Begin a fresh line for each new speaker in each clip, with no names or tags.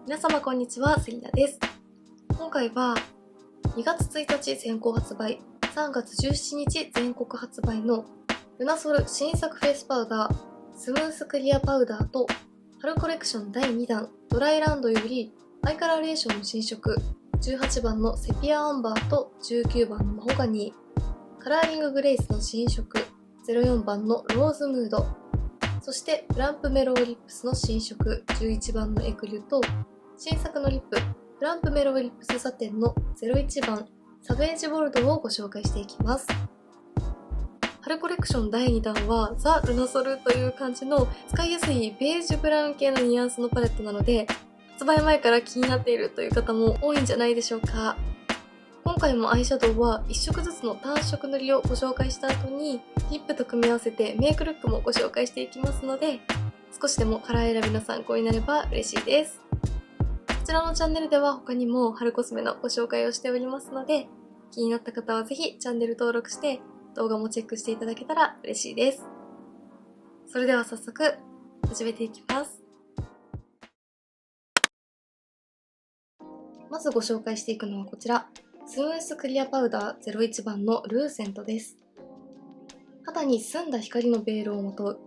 皆様こんにちは、セリナです。今回は2月1日先行発売、3月17日全国発売のルナソル新作フェイスパウダースムースクリアパウダーと春コレクション第2弾ドライランドよりアイカラーレーションの新色18番のセピアアンバーと19番のマホガニー、カラーリンググレイスの新色04番のローズムード、そしてプランプメロウリップスの新色11番のエクリュと新作のリッププランプメロウリップスサテンの01番サベージボルドーをご紹介していきます。春コレクション第2弾はザ・ルナソルという感じの使いやすいベージュブラウン系のニュアンスのパレットなので、発売前から気になっているという方も多いんじゃないでしょうか。今回もアイシャドウは1色ずつの単色塗りをご紹介した後にリップと組み合わせてメイクルックもご紹介していきますので、少しでもカラー選びの参考になれば嬉しいです。こちらのチャンネルでは他にも春コスメのご紹介をしておりますので、気になった方はぜひチャンネル登録して動画もチェックしていただけたら嬉しいです。それでは早速始めていきます。まずご紹介していくのはこちら、スムースクリアパウダー01番のルーセントです。肌に澄んだ光のベールをまとう、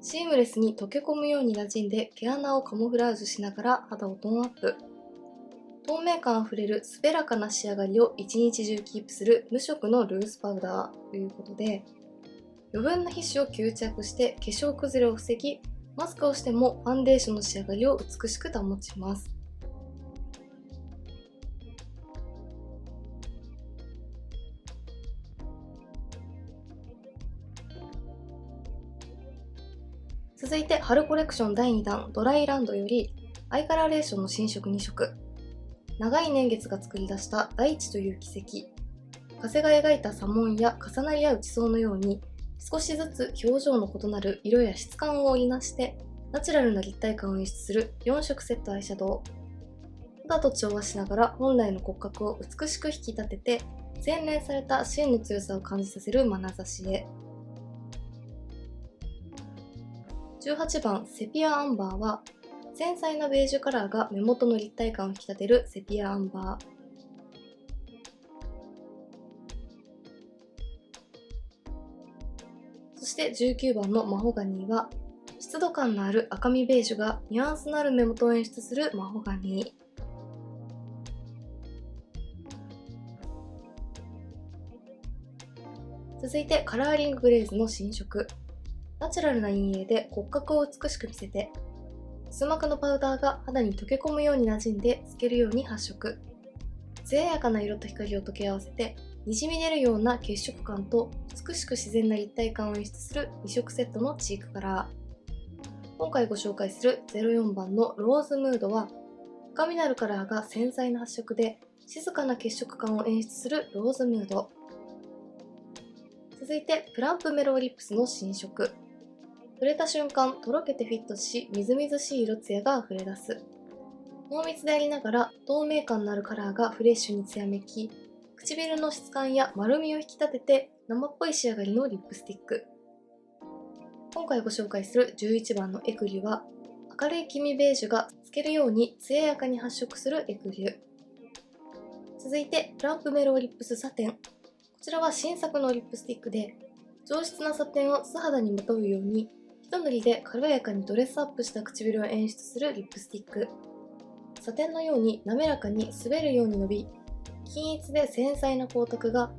シームレスに溶け込むように馴染んで毛穴をカモフラージュしながら肌をトーンアップ。透明感あふれる滑らかな仕上がりを一日中キープする無色のルースパウダーということで、余分な皮脂を吸着して化粧崩れを防ぎ、マスクをしてもファンデーションの仕上がりを美しく保ちます。続いて春コレクション第2弾ドライランドよりアイカラーレーションの新色2色、長い年月が作り出した大地という奇跡、風が描いた砂紋や重なり合う地層のように少しずつ表情の異なる色や質感を織りなしてナチュラルな立体感を演出する4色セットアイシャドウ。肌と調和しながら本来の骨格を美しく引き立てて洗練された芯の強さを感じさせる眼差しへ。18番セピアアンバーは繊細なベージュカラーが目元の立体感を引き立てるセピアアンバー。そして19番のマホガニーは湿度感のある赤みベージュがニュアンスのある目元を演出するマホガニー。続いてカラーリンググレーズの新色、ナチュラルな陰影で骨格を美しく見せて、薄膜のパウダーが肌に溶け込むように馴染んで透けるように発色。艶やかな色と光を溶け合わせてにじみ出るような血色感と美しく自然な立体感を演出する2色セットのチークカラー。今回ご紹介する04番のローズムードは深みのあるカラーが繊細な発色で静かな血色感を演出するローズムード。続いてプランプメロウリップスの新色、触れた瞬間とろけてフィットしみずみずしい色艶が溢れ出す。濃密でありながら透明感のあるカラーがフレッシュに艶めき、唇の質感や丸みを引き立てて生っぽい仕上がりのリップスティック。今回ご紹介する11番のエクリュは明るい黄身ベージュが透けるように艶やかに発色するエクリュ。続いてプランプメロウリップスサテン、こちらは新作のリップスティックで上質なサテンを素肌にまとうように一塗りで軽やかにドレスアップした唇を演出するリップスティック。サテンのように滑らかに滑るように伸び、均一で繊細な光沢が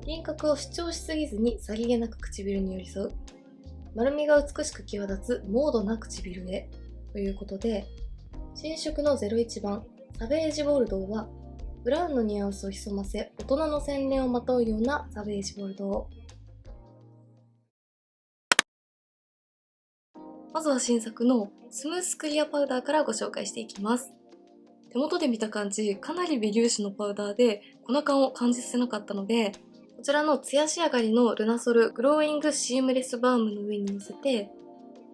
輪郭を主張しすぎずにさりげなく唇に寄り添う。丸みが美しく際立つモードな唇へということで、新色の01番サベージボルドーはブラウンのニュアンスを潜ませ大人の洗練をまとうようなサベージボルドー。まずは新作のスムースクリアパウダーからご紹介していきます。手元で見た感じ、かなり微粒子のパウダーで粉感を感じさせなかったので、こちらのツヤ仕上がりのルナソルグローイングシームレスバームの上に乗せて、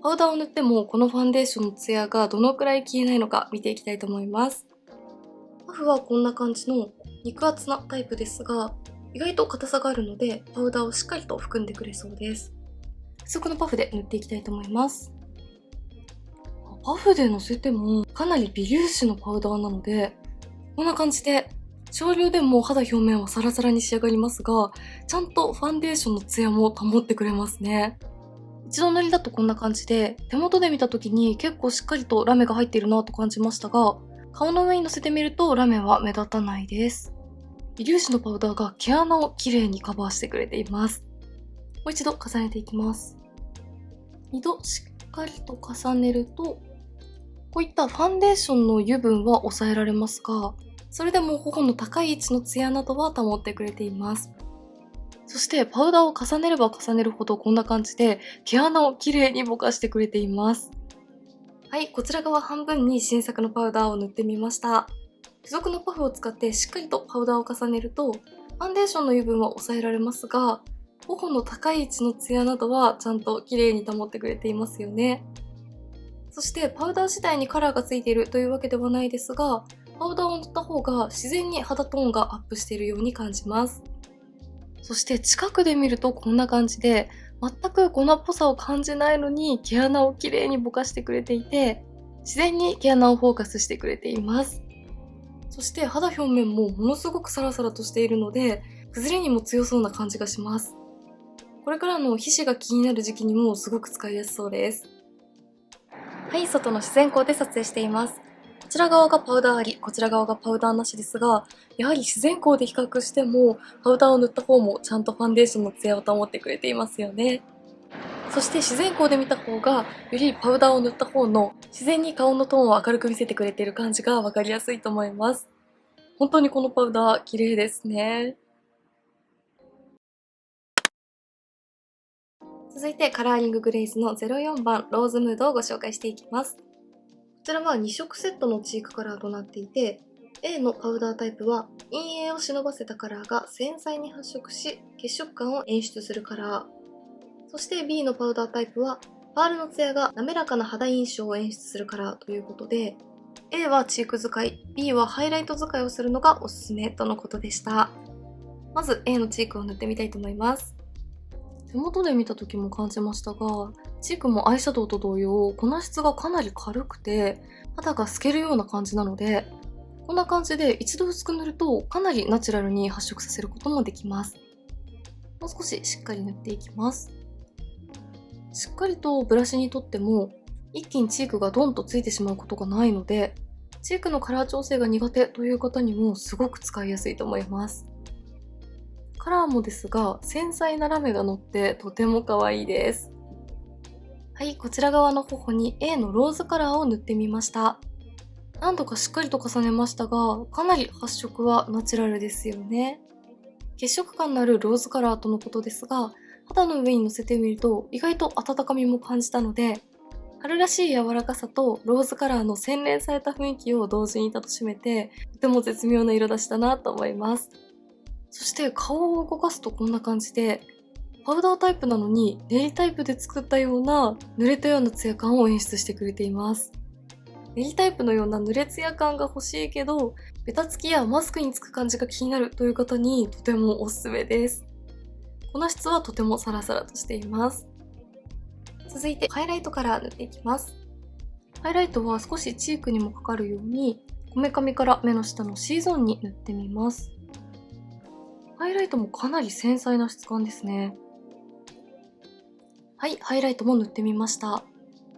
パウダーを塗ってもこのファンデーションのツヤがどのくらい消えないのか見ていきたいと思います。パフはこんな感じの肉厚なタイプですが、意外と硬さがあるのでパウダーをしっかりと含んでくれそうです。普通のパフで塗っていきたいと思います。パフでのせてもかなり微粒子のパウダーなので、こんな感じで少量でも肌表面はサラサラに仕上がりますが、ちゃんとファンデーションのツヤも保ってくれますね。一度塗りだとこんな感じで、手元で見た時に結構しっかりとラメが入っているなと感じましたが、顔の上にのせてみるとラメは目立たないです。微粒子のパウダーが毛穴をきれいにカバーしてくれています。もう一度重ねていきます。2度しっかりと重ねると、こういったファンデーションの油分は抑えられますが、それでも頬の高い位置のツヤなどは保ってくれています。そしてパウダーを重ねれば重ねるほどこんな感じで毛穴をきれいにぼかしてくれています。はい、こちら側半分に新作のパウダーを塗ってみました。付属のパフを使ってしっかりとパウダーを重ねると、ファンデーションの油分は抑えられますが、頬の高い位置のツヤなどはちゃんと綺麗に保ってくれていますよね。そしてパウダー自体にカラーがついているというわけではないですが、パウダーを塗った方が自然に肌トーンがアップしているように感じます。そして近くで見るとこんな感じで、全く粉っぽさを感じないのに毛穴をきれいにぼかしてくれていて、自然に毛穴をフォーカスしてくれています。そして肌表面もものすごくサラサラとしているので、崩れにも強そうな感じがします。これからの皮脂が気になる時期にもすごく使いやすそうです。はい、外の自然光で撮影しています。こちら側がパウダーあり、こちら側がパウダーなしですが、やはり自然光で比較しても、パウダーを塗った方もちゃんとファンデーションのツヤを保ってくれていますよね。そして自然光で見た方が、よりパウダーを塗った方の自然に顔のトーンを明るく見せてくれている感じがわかりやすいと思います。本当にこのパウダー綺麗ですね。続いてカラーリンググレイズの04番ローズムードをご紹介していきます。こちらは2色セットのチークカラーとなっていて、A のパウダータイプは陰影を忍ばせたカラーが繊細に発色し、血色感を演出するカラー。そして B のパウダータイプはパールのツヤが滑らかな肌印象を演出するカラーということで、A はチーク使い、B はハイライト使いをするのがおすすめとのことでした。まず A のチークを塗ってみたいと思います。手元で見た時も感じましたが、チークもアイシャドウと同様、粉質がかなり軽くて、肌が透けるような感じなので、こんな感じで一度薄く塗るとかなりナチュラルに発色させることもできます。もう少ししっかり塗っていきます。しっかりとブラシにとっても、一気にチークがドンとついてしまうことがないので、チークのカラー調整が苦手という方にもすごく使いやすいと思います。カラーもですが、繊細なラメが乗ってとても可愛いです。はい、こちら側の頬に A のローズカラーを塗ってみました。何度かしっかりと重ねましたが、かなり発色はナチュラルですよね。血色感のあるローズカラーとのことですが、肌の上に乗せてみると意外と温かみも感じたので、春らしい柔らかさとローズカラーの洗練された雰囲気を同時に楽しめて、とても絶妙な色出しだなと思います。そして顔を動かすとこんな感じで、パウダータイプなのに練りタイプで作ったような濡れたようなツヤ感を演出してくれています。練りタイプのような濡れツヤ感が欲しいけど、ベタつきやマスクにつく感じが気になるという方にとてもおすすめです。粉質はとてもサラサラとしています。続いてハイライトから塗っていきます。ハイライトは少しチークにもかかるように、こめかみから目の下の C ゾーンに塗ってみます。ハイライトもかなり繊細な質感ですね。はい、ハイライトも塗ってみました。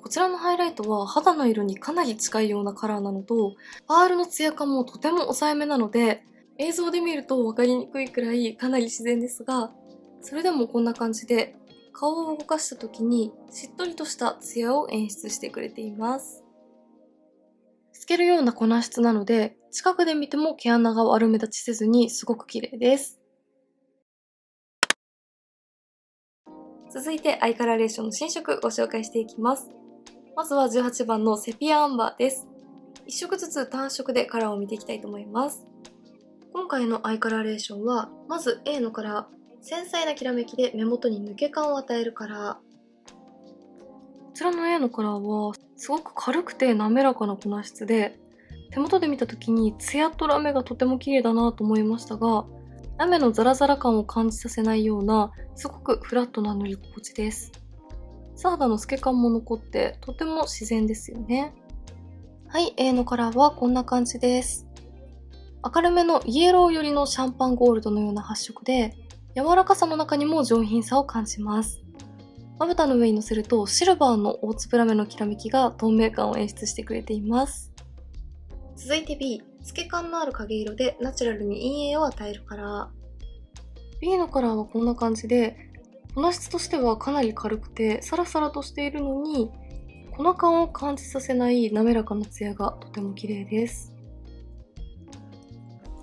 こちらのハイライトは肌の色にかなり近いようなカラーなのと、パールのツヤ感もとても抑えめなので、映像で見ると分かりにくいくらいかなり自然ですが、それでもこんな感じで顔を動かした時にしっとりとしたツヤを演出してくれています。透けるような粉質なので、近くで見ても毛穴が悪目立ちせずにすごく綺麗です。続いてアイカラーレーションの新色ご紹介していきます。まずは18番のセピアアンバーです。1色ずつ単色でカラーを見ていきたいと思います。今回のアイカラーレーションは、まず A のカラー、繊細なきらめきで目元に抜け感を与えるカラー。こちらの A のカラーはすごく軽くて滑らかな粉質で、手元で見た時にツヤとラメがとても綺麗だなと思いましたが、ラメのザラザラ感を感じさせないようなすごくフラットな塗り心地です。素肌の透け感も残ってとても自然ですよね。はい、A のカラーはこんな感じです。明るめのイエロー寄りのシャンパンゴールドのような発色で、柔らかさの中にも上品さを感じます。まぶたの上にのせるとシルバーの大粒ラメのきらめきが透明感を演出してくれています。続いて B、透け感のある影色でナチュラルに陰影を与えるカラー。B のカラーはこんな感じで、粉質としてはかなり軽くてサラサラとしているのに、粉感を感じさせない滑らかなツヤがとても綺麗です。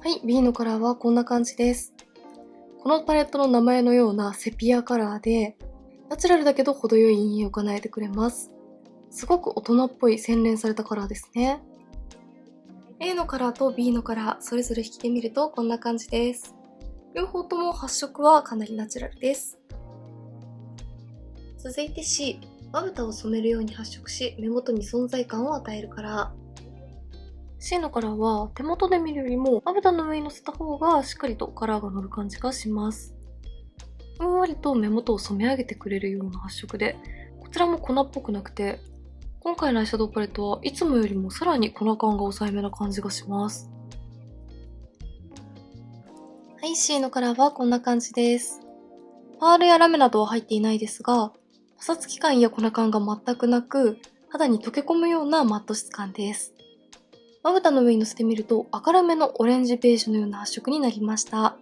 はい、B のカラーはこんな感じです。このパレットの名前のようなセピアカラーで、ナチュラルだけど程よい陰影を叶えてくれます。すごく大人っぽい洗練されたカラーですね。A のカラーと B のカラー、それぞれ引いてみるとこんな感じです。両方とも発色はかなりナチュラルです。続いて C、まぶたを染めるように発色し、目元に存在感を与えるカラー。C のカラーは手元で見るよりもまぶたの上にのせた方がしっかりとカラーが乗る感じがします。ふんわりと目元を染め上げてくれるような発色で、こちらも粉っぽくなくて、今回のアイシャドウパレットはいつもよりもさらに粉感が抑えめな感じがします。はい、C のカラーはこんな感じです。パールやラメなどは入っていないですが、パサつき感や粉感が全くなく、肌に溶け込むようなマット質感です。まぶたの上にのせてみると明るめのオレンジベージュのような発色になりました。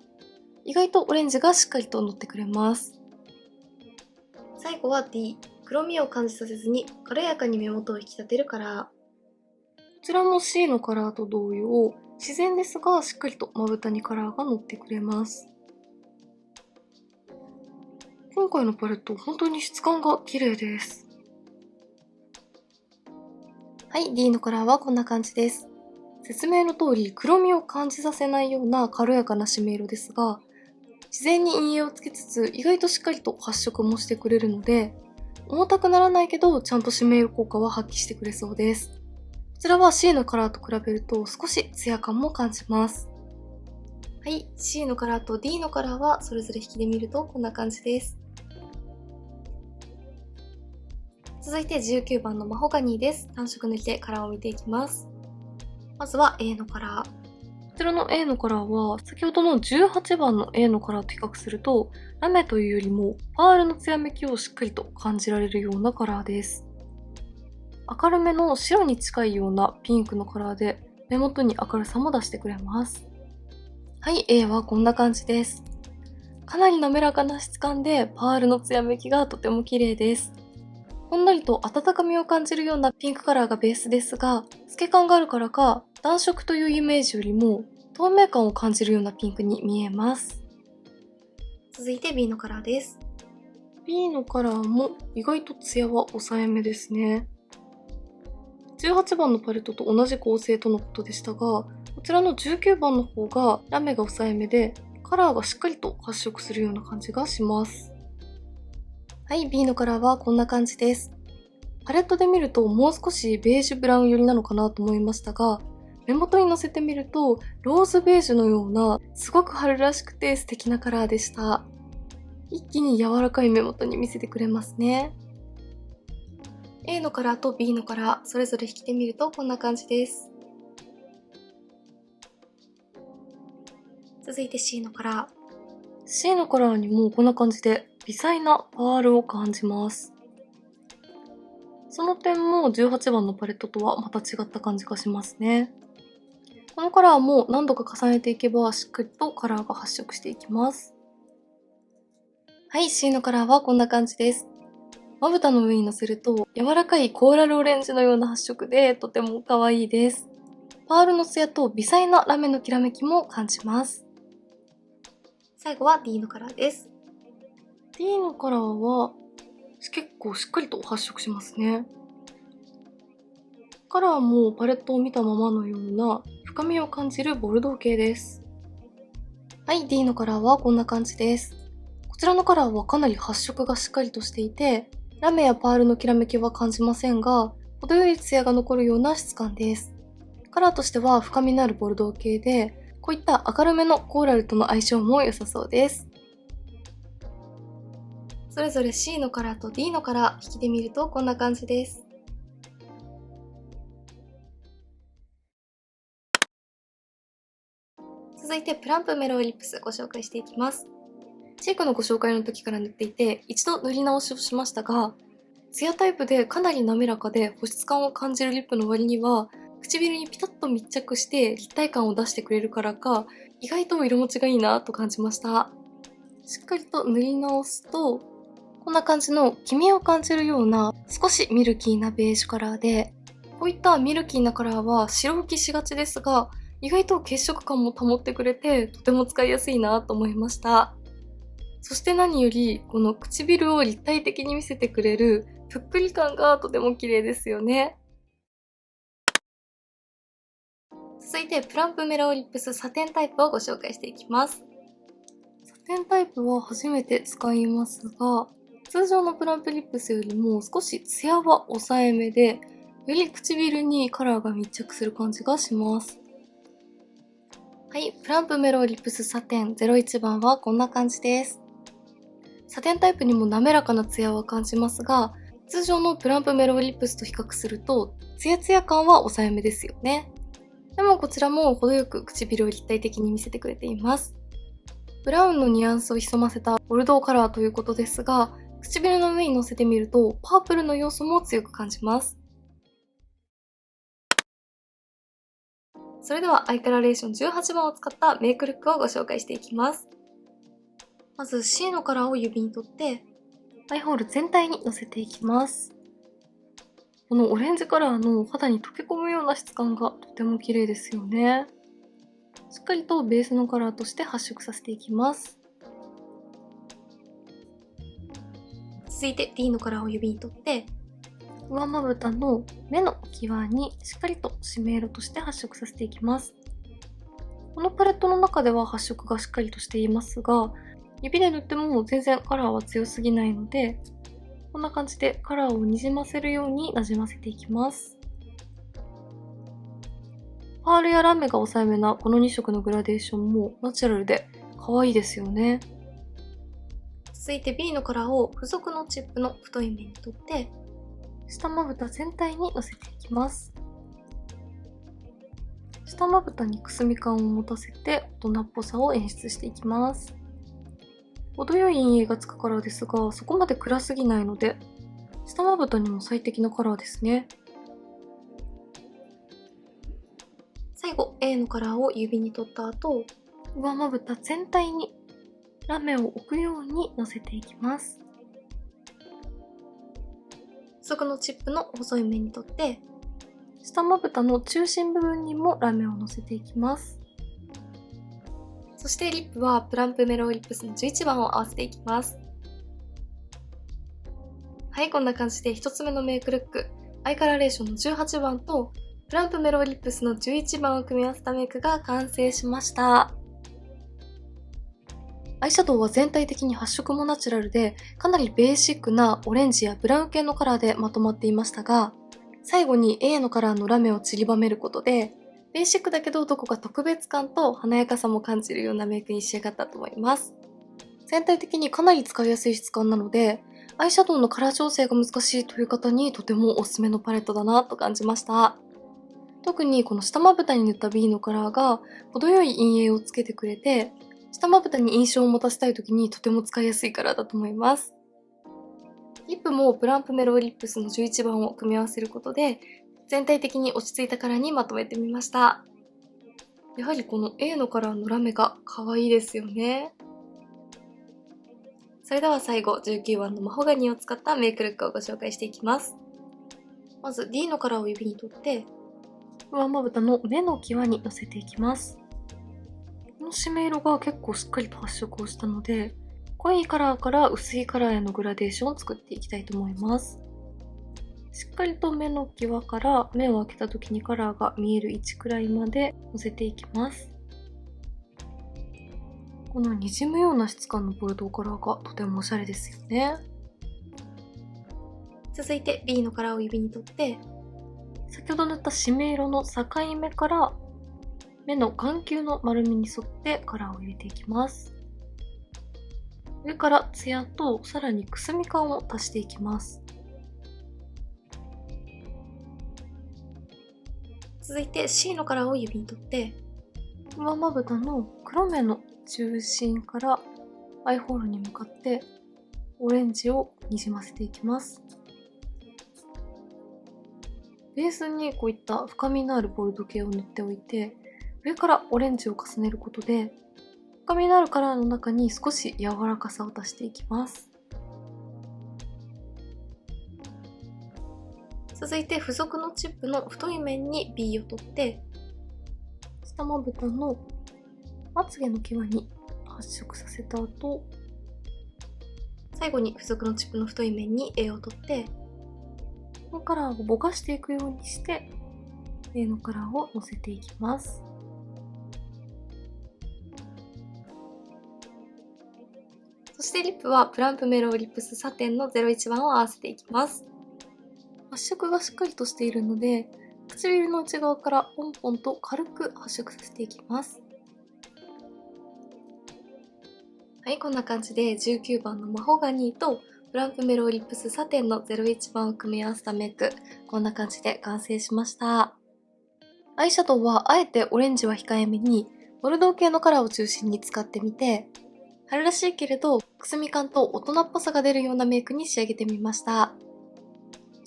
意外とオレンジがしっかりと乗ってくれます。最後は D、黒みを感じさせずに軽やかに目元を引き立てるカラー。こちらも C のカラーと同様、自然ですがしっかりとまぶたにカラーが乗ってくれます。今回のパレット、本当に質感が綺麗です。はい、D のカラーはこんな感じです。説明の通り、黒みを感じさせないような軽やかな締め色ですが、自然に陰影をつけつつ意外としっかりと発色もしてくれるので、重たくならないけどちゃんと締め色効果は発揮してくれそうです。こちらは C のカラーと比べると少しツヤ感も感じます。はい、C のカラーと D のカラーはそれぞれ引きで見るとこんな感じです。続いて19番のマホガニーです。単色塗りでカラーを見ていきます。まずは A のカラー。こちらの A のカラーは先ほどの18番の A のカラーと比較すると、ラメというよりもパールの艶めきをしっかりと感じられるようなカラーです。明るめの白に近いようなピンクのカラーで目元に明るさも出してくれます。はい、A はこんな感じです。かなり滑らかな質感でパールの艶めきがとても綺麗です。ほんのりと温かみを感じるようなピンクカラーがベースですが、透け感があるからか、暖色というイメージよりも透明感を感じるようなピンクに見えます。続いて B のカラーです。B のカラーも意外とツヤは抑えめですね。18番のパレットと同じ構成とのことでしたが、こちらの19番の方がラメが抑えめで、カラーがしっかりと発色するような感じがします。はい、B のカラーはこんな感じです。パレットで見るともう少しベージュブラウン寄りなのかなと思いましたが、目元にのせてみるとローズベージュのようなすごく春らしくて素敵なカラーでした。一気に柔らかい目元に見せてくれますね。A のカラーと B のカラー、それぞれ引きてみるとこんな感じです。続いて C のカラー。C のカラーにもこんな感じで微細なパールを感じます。その点も18番のパレットとはまた違った感じがしますね。このカラーも何度か重ねていけばしっかりとカラーが発色していきます。はい、C のカラーはこんな感じです。まぶたの上にのせると柔らかいコーラルオレンジのような発色でとても可愛いです。パールの艶と微細なラメのきらめきも感じます。最後は D のカラーです。D のカラーは結構しっかりと発色しますね。カラーもパレットを見たままのような深みを感じるボルドー系です。はい、D のカラーはこんな感じです。こちらのカラーはかなり発色がしっかりとしていて、ラメやパールのきらめきは感じませんが、程よいツヤが残るような質感です。カラーとしては深みのあるボルドー系で、こういった明るめのコーラルとの相性も良さそうです。それぞれ C のカラーと D のカラー引きで見るとこんな感じです。続いてプランプメロウリップスご紹介していきます。チークのご紹介の時から塗っていて一度塗り直しをしましたが、ツヤタイプでかなり滑らかで保湿感を感じるリップの割には唇にピタッと密着して立体感を出してくれるからか、意外と色持ちがいいなと感じました。しっかりと塗り直すとこんな感じの黄身を感じるような少しミルキーなベージュカラーで、こういったミルキーなカラーは白浮きしがちですが、意外と血色感も保ってくれてとても使いやすいなと思いました。そして何よりこの唇を立体的に見せてくれるぷっくり感がとても綺麗ですよね。続いてプランプメロウリップスサテンタイプをご紹介していきます。サテンタイプは初めて使いますが、通常のプランプリップスよりも少しツヤは抑えめで、より唇にカラーが密着する感じがします。はい、プランプメロリップスサテン01番はこんな感じです。サテンタイプにも滑らかなツヤは感じますが、通常のプランプメロリップスと比較するとツヤツヤ感は抑えめですよね。でもこちらも程よく唇を立体的に見せてくれています。ブラウンのニュアンスを潜ませたボルドーカラーということですが、唇の上に乗せてみるとパープルの要素も強く感じます。それではアイカラレーション18番を使ったメイクルックをご紹介していきます。まず C のカラーを指に取ってアイホール全体にのせていきます。このオレンジカラーの肌に溶け込むような質感がとても綺麗ですよね。しっかりとベースのカラーとして発色させていきます。続いて D のカラーを指に取って上まぶたの目の際にしっかりと締め色として発色させていきます。このパレットの中では発色がしっかりとしていますが、指で塗っても全然カラーは強すぎないので、こんな感じでカラーをにじませるようになじませていきます。パールやラメが抑えめなこの2色のグラデーションもナチュラルで可愛いですよね。続いて B のカラーを付属のチップの太い目に取って下まぶた全体にのせていきます。下まぶたにくすみ感を持たせて大人っぽさを演出していきます。程よい陰影がつくカラーですが、そこまで暗すぎないので下まぶたにも最適なカラーですね。最後 A のカラーを指に取った後、上まぶた全体にラメを置くようにのせていきます。付属のチップの細い面に取って下まぶたの中心部分にもラメをのせていきます。そしてリップはプランプメロウリップスの11番を合わせていきます。はい、こんな感じで1つ目のメイクルック、アイカラレーションの18番とプランプメロウリップスの11番を組み合わせたメイクが完成しました。アイシャドウは全体的に発色もナチュラルで、かなりベーシックなオレンジやブラウン系のカラーでまとまっていましたが、最後に A のカラーのラメを散りばめることで、ベーシックだけどどこか特別感と華やかさも感じるようなメイクに仕上がったと思います。全体的にかなり使いやすい質感なので、アイシャドウのカラー調整が難しいという方にとてもおすすめのパレットだなと感じました。特にこの下まぶたに塗った B のカラーが程よい陰影をつけてくれて、下まぶたに印象を持たせたい時にとても使いやすいカラーだと思います。リップもプランプメロリップスの11番を組み合わせることで全体的に落ち着いたカラーにまとめてみました。やはりこの A のカラーのラメが可愛いですよね。それでは最後19番のマホガニーを使ったメイクルックをご紹介していきます。まず D のカラーを指に取って上まぶたの目の際にのせていきます。この締め色が結構しっかりと発色をしたので、濃いカラーから薄いカラーへのグラデーションを作っていきたいと思います。しっかりと目の際から目を開けた時にカラーが見える位置くらいまでのせていきます。このにじむような質感のボルドーカラーがとてもおしゃれですよね。続いて B のカラーを指に取って先ほど塗った締め色の境目から目の眼球の丸みに沿ってカラーを入れていきます。上からツヤとさらにくすみ感を足していきます。続いて C のカラーを指に取って、上まぶたの黒目の中心からアイホールに向かってオレンジをにじませていきます。ベースにこういった深みのあるボルト系を塗っておいて、上からオレンジを重ねることで深みのあるカラーの中に少し柔らかさを足していきます。続いて付属のチップの太い面に B を取って、下まぶたのまつげの際に発色させた後、最後に付属のチップの太い面に A を取って、このカラーをぼかしていくようにして A のカラーをのせていきます。そしてリップはプランプメローリップスサテンの01番を合わせていきます。発色がしっかりとしているので、唇の内側からポンポンと軽く発色させていきます。はい、こんな感じで19番のマホガニーとプランプメローリップスサテンの01番を組み合わせたメイク、こんな感じで完成しました。アイシャドウはあえてオレンジは控えめに、ボルドー系のカラーを中心に使ってみて、春らしいけれどくすみ感と大人っぽさが出るようなメイクに仕上げてみました。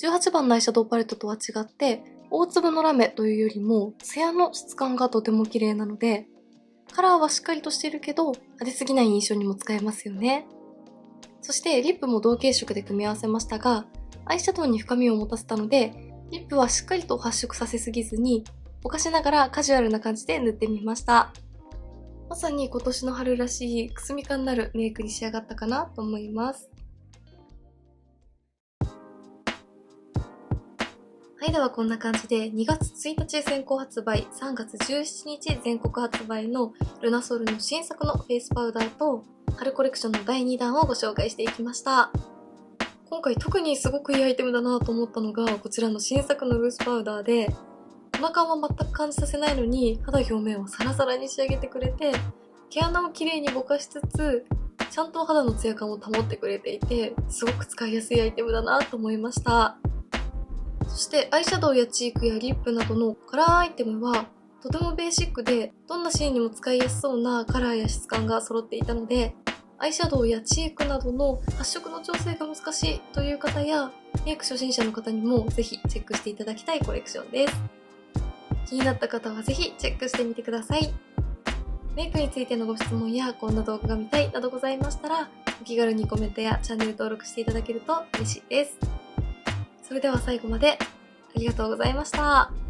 18番のアイシャドウパレットとは違って、大粒のラメというよりもツヤの質感がとても綺麗なので、カラーはしっかりとしているけど派手すぎない印象にも使えますよね。そしてリップも同系色で組み合わせましたが、アイシャドウに深みを持たせたので、リップはしっかりと発色させすぎずに、ぼかしながらカジュアルな感じで塗ってみました。まさに今年の春らしいくすみ感のあるメイクに仕上がったかなと思います。はい、ではこんな感じで2月1日先行発売、3月17日全国発売のルナソルの新作のフェイスパウダーと春コレクションの第2弾をご紹介していきました。今回特にすごくいいアイテムだなと思ったのがこちらの新作のルースパウダーで、粉感は全く感じさせないのに肌表面をサラサラに仕上げてくれて、毛穴をきれいにぼかしつつちゃんと肌のツヤ感を保ってくれていて、すごく使いやすいアイテムだなと思いました。そしてアイシャドウやチークやリップなどのカラーアイテムはとてもベーシックでどんなシーンにも使いやすそうなカラーや質感が揃っていたので、アイシャドウやチークなどの発色の調整が難しいという方やメイク初心者の方にもぜひチェックしていただきたいコレクションです。気になった方はぜひチェックしてみてください。メイクについてのご質問やこんな動画が見たいなどございましたら、お気軽にコメントやチャンネル登録していただけると嬉しいです。それでは最後までありがとうございました。